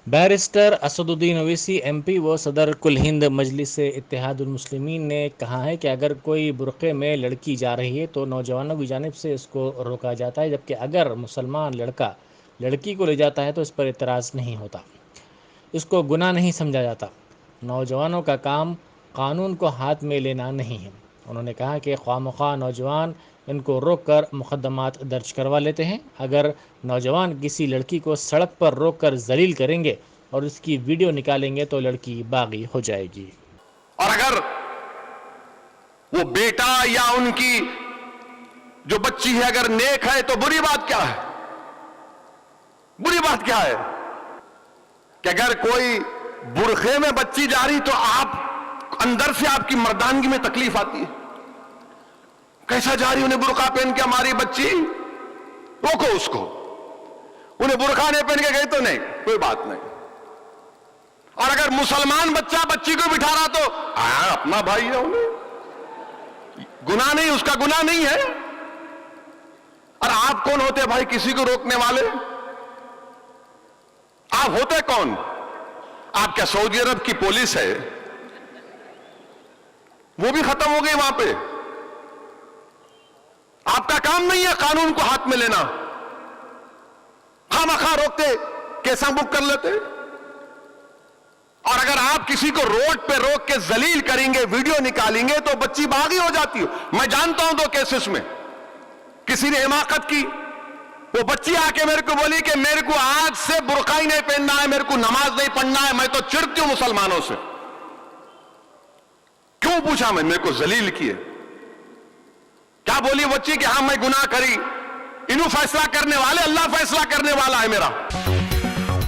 Barrister Asaduddin Owaisi M P و صدر کل ہند مجلس اتحاد المسلمین نے کہا ہے کہ اگر کوئی برقعے میں لڑکی جا رہی ہے تو نوجوانوں کی جانب سے اس کو روکا جاتا ہے، جبکہ اگر مسلمان لڑکا لڑکی کو لے جاتا ہے تو اس پر اعتراض نہیں ہوتا، اس کو گناہ نہیں سمجھا جاتا۔ نوجوانوں کا کام قانون کو ہاتھ میں لینا نہیں ہے۔ انہوں نے کہا کہ خواہ مخواہ نوجوان ان کو روک کر مقدمات درج کروا لیتے ہیں۔ اگر نوجوان کسی لڑکی کو سڑک پر روک کر ذلیل کریں گے اور اس کی ویڈیو نکالیں گے تو لڑکی باغی ہو جائے گی۔ اور اگر وہ بیٹا یا ان کی جو بچی ہے اگر نیک ہے تو بری بات کیا ہے؟ بری بات کیا ہے کہ اگر کوئی برقعے میں بچی جا رہی تو آپ اندر سے آپ کی مردانگی میں تکلیف آتی ہے۔ کیسا جا رہی انہیں برقع پہن کے ہماری بچی؟ روکو اس کو۔ انہیں برقع نہیں پہن کے گئی تو نہیں، کوئی بات نہیں۔ اور اگر مسلمان بچہ بچی کو بٹھا رہا تو اپنا بھائی ہے، انہیں گناہ نہیں، اس کا گناہ نہیں ہے۔ اور آپ کون ہوتے بھائی کسی کو روکنے والے؟ آپ ہوتے کون؟ آپ کیا سعودی عرب کی پولیس ہے؟ وہ بھی ختم ہو گئی وہاں پہ۔ آپ کا کام نہیں ہے قانون کو ہاتھ میں لینا۔ خواہ مخواہ روکتے، کیسا بک کر لیتے۔ اور اگر آپ کسی کو روڈ پہ روک کے ذلیل کریں گے، ویڈیو نکالیں گے تو بچی باغی ہو جاتی ہے۔ میں جانتا ہوں 2 کیسز میں کسی نے حماقت کی، وہ بچی آ کے میرے کو بولی کہ میرے کو آج سے برقع ہی نہیں پہننا ہے، میرے کو نماز نہیں پڑھنا ہے، میں تو چڑھتی ہوں مسلمانوں سے۔ کیوں پوچھا میں؟ میرے کو ذلیل کیے۔ کیا بولی بچی کہ ہاں میں گناہ کری؟ انہوں فیصلہ کرنے والے، اللہ فیصلہ کرنے والا ہے میرا۔